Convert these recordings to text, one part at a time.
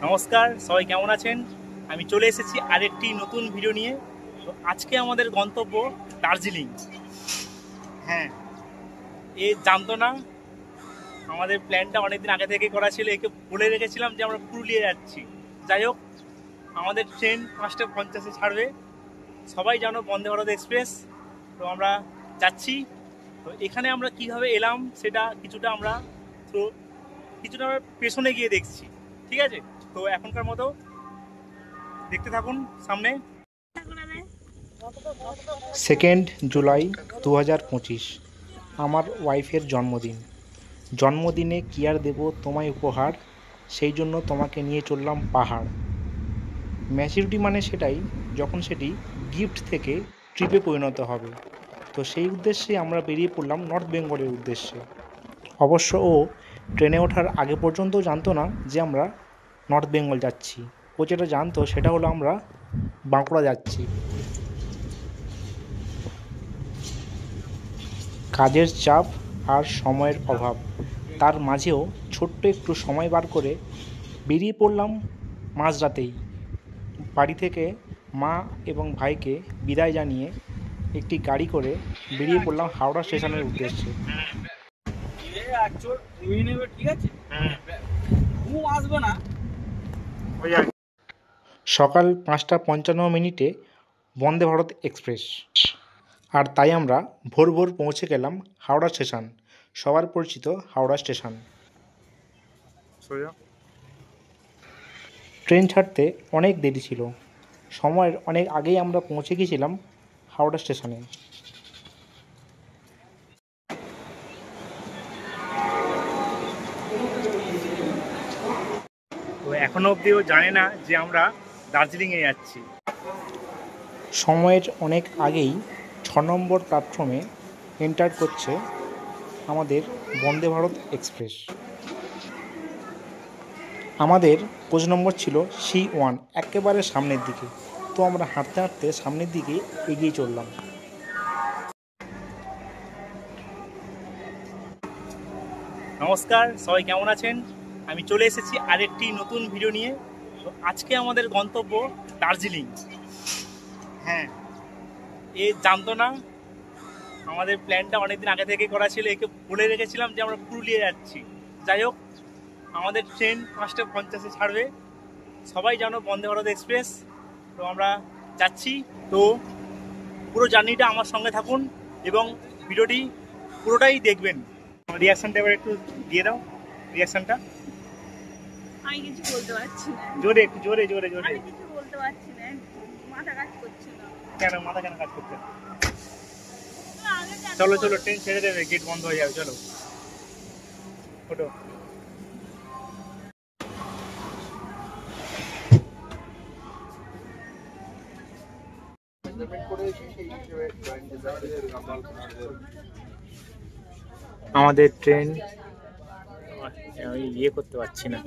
নমস্কার, সবাই কেমন আছেন? আমি চলে এসেছি আরেকটি নতুন ভিডিও নিয়ে। তো আজকে আমাদের গন্তব্য দার্জিলিং। হ্যাঁ, এ জানতো না, আমাদের প্ল্যানটা অনেকদিন আগে থেকে করা ছিল। একে বলে রেখেছিলাম যে আমরা পুরুলিয়া যাচ্ছি। যাই হোক, আমাদের ট্রেন 5:50 ছাড়বে। সবাই জানো বন্দে ভারত এক্সপ্রেস। তো আমরা যাচ্ছি। তো এখানে আমরা কিভাবে এলাম সেটা কিছুটা আমরা পেছনে গিয়ে দেখছি। ঠিক আছে, তো এখনকার মতো দেখতে থাকুন সামনে। 2 জুলাই 2025 আমার ওয়াইফের জন্মদিন। জন্মদিনে কি আর দেব তোমায় উপহার, সেই জন্য তোমাকে নিয়ে চললাম পাহাড়। ম্যাচুরিটি মানে সেটাই যখন সেটি গিফট থেকে ট্রিপে পরিণত হবে। তো সেই উদ্দেশ্যে আমরা বেরিয়ে পড়লাম নর্থ বেঙ্গলের উদ্দেশ্যে। অবশ্য ও ট্রেনে ওঠার আগে পর্যন্ত জানতো না যে আমরা নর্থ বেঙ্গল যাচ্ছি। ও যেটা জানতো সেটা হলো আমরা বাঁকুড়া যাচ্ছি। কাজের চাপ আর সময়ের অভাব, তার মাঝেও ছোট্ট একটু সময় বার করে বেরিয়ে পড়লাম মাঝরাতেই। বাড়ি থেকে মা এবং ভাইকে বিদায় জানিয়ে একটি গাড়ি করে বেরিয়ে পড়লাম হাওড়া স্টেশনের উদ্দেশ্যে। সকাল 5:55 বন্দে ভারত এক্সপ্রেস, আর তাই আমরা ভোর ভোর পৌঁছে গেলাম হাওড়া স্টেশন, সবার পরিচিত হাওড়া স্টেশন। ট্রেন ছাড়তে অনেক দেরি ছিল, সময়ের অনেক আগেই আমরা পৌঁছে গিয়েছিলাম হাওড়া স্টেশনে। তো এখনো অবধিও জানে না যে আমরা দার্জিলিংয়ে যাচ্ছি। সময়ের অনেক আগেই 6 নম্বর প্ল্যাটফর্মে এন্টার করছে আমাদের বন্দে ভারত এক্সপ্রেস। আমাদের কোচ নম্বর ছিল C1, একেবারে সামনের দিকে। তো আমরা হাঁটতে হাঁটতে সামনের দিকে এগিয়ে চললাম। নমস্কার, সবাই কেমন আছেন? আমি চলে এসেছি আরেকটি নতুন ভিডিও নিয়ে। তো আজকে আমাদের গন্তব্য দার্জিলিং। হ্যাঁ, এ জানতো না, আমাদের প্ল্যানটা অনেকদিন আগে থেকে করা ছিল। একে বলে রেখেছিলাম যে আমরা পুরুলিয়া যাচ্ছি। যাই হোক, আমাদের ট্রেন 5:50 ছাড়বে। সবাই জানো বন্দে ভারত এক্সপ্রেস। তো আমরা যাচ্ছি। তো পুরো জার্নিটা আমার সঙ্গে থাকুন এবং ভিডিওটি পুরোটাই দেখবেন। রিয়াকশনটা এবার একটু দিয়ে দাও, রিয়াকশনটা। আমি কিছু বলতে পারছি না। জোরে একটু, জোরে জোরে জোরে। আমি কিছু বলতে পারছি না, মাথা কাজ করছে না। কেন মাথা কেন কাজ করছে? চলো চলো, ট্রেন ছেড়ে দেবে, গেট বন্ধ হয়ে যাবে। চলো ওঠো। আমাদের ট্রেন, আমি ইয়ে করতে পারছি না,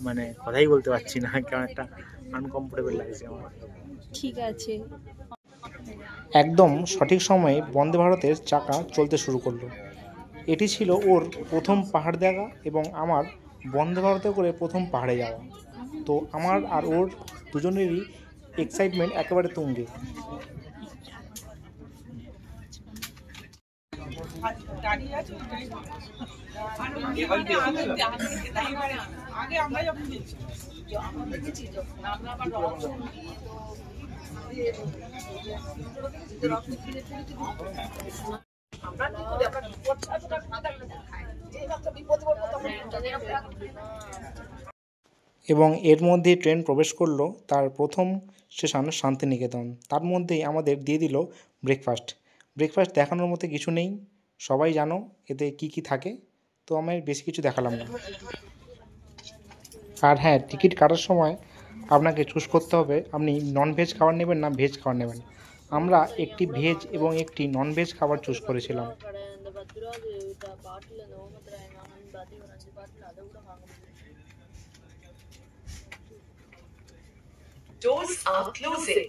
মানে কথাই বলতে পারছি না, কেমন একটা আনকমফোর্টেবল লাগছে আমার। ঠিক আছে। একদম সঠিক সময়ে বন্দে ভারতের চাকা চলতে শুরু করলো। এটি ছিল ওর প্রথম পাহাড় দেখা এবং আমার বন্দে ভারতে করে প্রথম পাহাড়ে যাওয়া। তো আমার আর ওর দুজনেরই এক্সাইটমেন্ট একেবারে তুঙ্গে। এবং এর মধ্যে ট্রেন প্রবেশ করলো তার প্রথম স্টেশন শান্তিনিকেতন। তার মধ্যেই আমাদের দিয়ে দিল ব্রেকফাস্ট। ব্রেকফাস্ট দেখানোর মতো কিছু নেই, সবাই জানো এতে কি কি থাকে, তো আমি বেশি কিছু দেখালাম না। আর হ্যাঁ, টিকিট কাটার সময় আপনাকে চুজ করতে হবে আপনি নন ভেজ খাবার নেবেন না ভেজ খাবার নেবেন। আমরা একটি ভেজ এবং একটি নন ভেজ খাবার চুজ করেছিলাম। Doors are closing.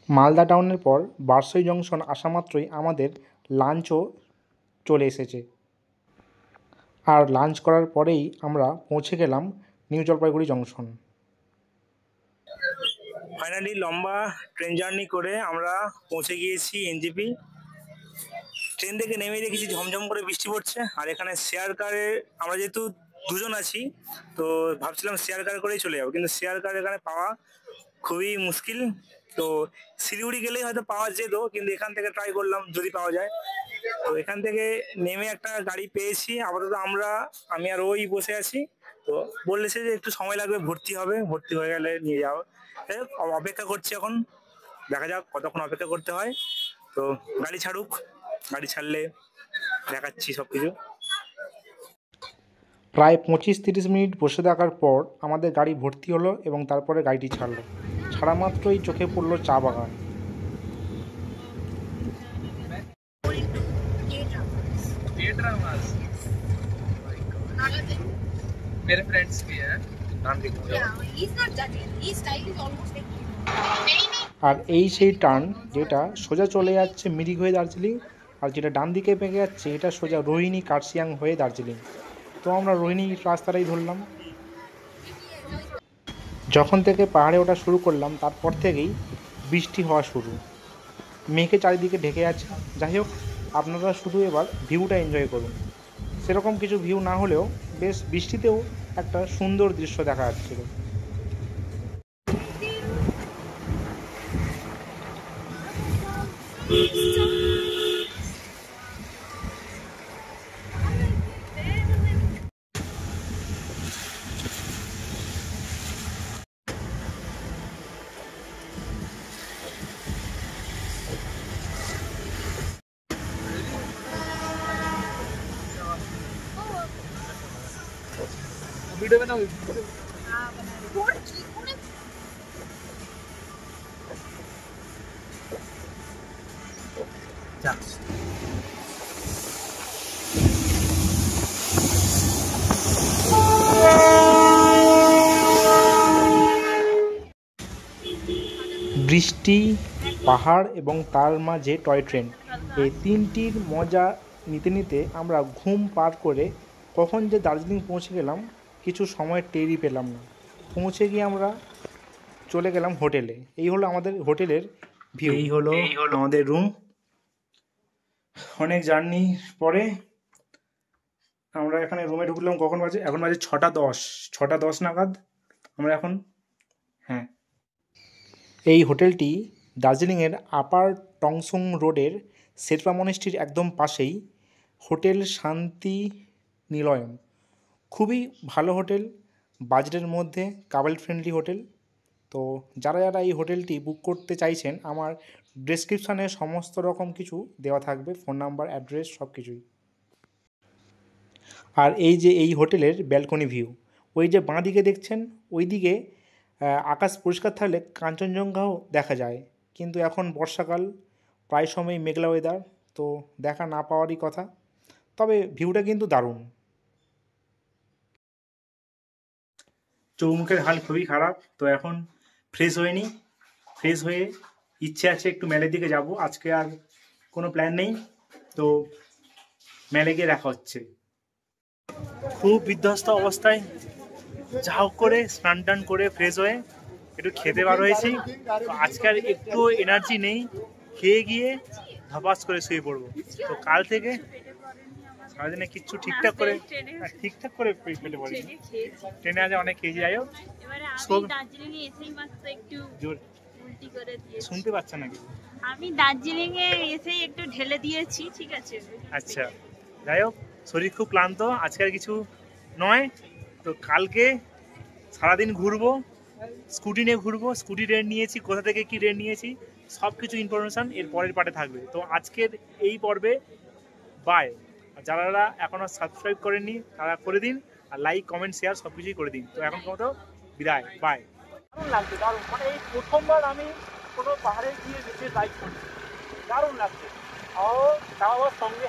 মালদা টাউনের পর বারসই জংশন আসা মাত্রই আমাদের লাঞ্চও চলে এসেছে। আর লাঞ্চ করার পরেই আমরা পৌঁছে গেলাম নিউ জলপাইগুড়ি জংশন। ফাইনালি লম্বা ট্রেন জার্নি করে আমরা পৌঁছে গিয়েছি এনজেপি। ট্রেন থেকে নেমে দেখেছি ঝমঝম করে বৃষ্টি পড়ছে, আর এখানে শেয়ার কারে আমরা যেহেতু দুজন আছি তো ভাবছিলাম শেয়ার কার করেই চলে যাবো, কিন্তু শেয়ার কার এখানে পাওয়া খুবই মুশকিল। তো শিলিগুড়ি গেলেই হয়তো পাওয়া যেত, কিন্তু এখান থেকে ট্রাই করলাম যদি পাওয়া যায়। তো এখান থেকে নেমে একটা গাড়ি পেয়েছি। আপাতত আমি আর ওই বসে আছি। তো বলেছে যে একটু সময় লাগবে, ভর্তি হবে, ভর্তি হয়ে গেলে নিয়ে যাও। অপেক্ষা করছি এখন, দেখা যাক কতক্ষণ অপেক্ষা করতে হয়। তো গাড়ি ছাড়ুক, গাড়ি ছাড়লে দেখাচ্ছি সব কিছু। প্রায় 25-30 মিনিট বসে থাকার পর আমাদের গাড়ি ভর্তি হলো এবং তারপরে গাড়িটি ছাড়লো। ছাড়া মাত্রই চোখে পড়লো চা বাগান। मेरे फ्रेंड्स भी हैं। আর এই সেই টার্ন যেটা সোজা চলে যাচ্ছে মিরিক হয়ে দার্জিলিং, আর যেটা ডান দিকে বেঁকে যাচ্ছে এটা সোজা রোহিণী কার্শিয়াং হয়ে দার্জিলিং। তো আমরা রোহিণী রাস্তাটাই ধরলাম। যখন থেকে পাহাড়ে ওঠা শুরু করলাম তারপর থেকেই বৃষ্টি হওয়া শুরু, মেঘে চারিদিকে ঢেকে আছে। যাই হোক, আপনারা শুধু এবার ভিউটা এনজয় করুন। সেরকম কিছু ভিউ না হলেও বেশ বৃষ্টিতেও একটা সুন্দর দৃশ্য দেখা যাচ্ছিল। वीडियो बनाओ। বৃষ্টি, পাহাড় এবং তার মাঝে টয় ট্রেন, এই তিনটির মজা নিতে নিতে আমরা ঘুম পার করে কখন যে দার্জিলিং পৌঁছে গেলাম কিছু সময় টেরই পেলাম না। পৌঁছে গিয়ে আমরা চলে গেলাম হোটেলে। এই হলো আমাদের হোটেলের ভিউ। এই হলো আমাদের রুম। অনেক জার্নি পরে আমরা এখানে রুমে ঢুকলাম। কখন বাজে? এখন বাজে 6:10 নাগাদ আমরা এখন। হ্যাঁ, এই হোটেলটি দার্জিলিংয়ের আপার টংসুং রোডের শেরপা মনেস্ট্রির একদম পাশেই হোটেল শান্তি নিলয়ম। খুবই ভালো হোটেল, বাজেটের মধ্যে, কাপল ফ্রেন্ডলি হোটেল। তো যারা যারা এই হোটেলটি বুক করতে চাইছেন, আমার ডেসক্রিপশানে সমস্ত রকম কিছু দেওয়া থাকবে, ফোন নাম্বার, অ্যাড্রেস সব কিছুই। আর এই যে এই হোটেলের ব্যালকনি ভিউ, ওই যে বাঁ দিকে দেখছেন, ওই দিকে আকাশ পরিষ্কার থাকলে কাঞ্চনজঙ্ঘাও দেখা যায়। কিন্তু এখন বর্ষাকাল, প্রায় সময় মেঘলা ওয়েদার, তো দেখা না পাওয়ারই কথা। তবে ভিউটা কিন্তু দারুণ। চৌমুখের হাল খুবই খারাপ, তো এখন ফ্রেশ হয়নি। ফ্রেশ হয়ে ইচ্ছে আছে একটু মেলের দিকে যাব। আজকে আর কোনো প্ল্যান নেই, তো মেলে গিয়ে দেখা হচ্ছে। খুব বিধ্বস্ত অবস্থায় যা হোক করে স্নান টান করে ফ্রেশ হয়ে একটু খেতে বার হয়েছি। আজকে আর একটু এনার্জি নেই, খেয়ে গিয়ে ধপাস করে শুয়ে পড়বো। তো কাল থেকে সারাদিনে কিচ্ছু ঠিকঠাক করে পেটে পড়ি। ট্রেনে আজ অনেক খেয়েছি। যাই হোক, শুনতে পাচ্ছ নাকি? আমি দার্জিলিং এ এসেই একটু ঢেলে দিয়েছি, ঠিক আছে। আচ্ছা, যাই হোক, শরীর খুব ক্লান্ত, আজকে আর কিছু নয়। তো কালকে সারাদিন ঘুরবো, স্কুটি নিয়ে ঘুরবো। স্কুটি রেন্ট নিয়েছি, কোথা থেকে কি রেন্ট নিয়েছি সব কিছু ইনফরমেশান এর পরের পার্টে থাকবে। তো আজকের এই পর্বে বাই। যারা এখনও সাবস্ক্রাইব করেননি তারা করে দিন, আর লাইক কমেন্ট শেয়ার সব কিছুই করে দিন। তো এখন মতো বিদায়, বাই। দারুণ লাগছে, দারুণ, মানে এই প্রথমবার আমি কোনো পাহাড়ে গিয়ে বেশি লাইক করছি, দারুণ লাগছে। তাও সঙ্গে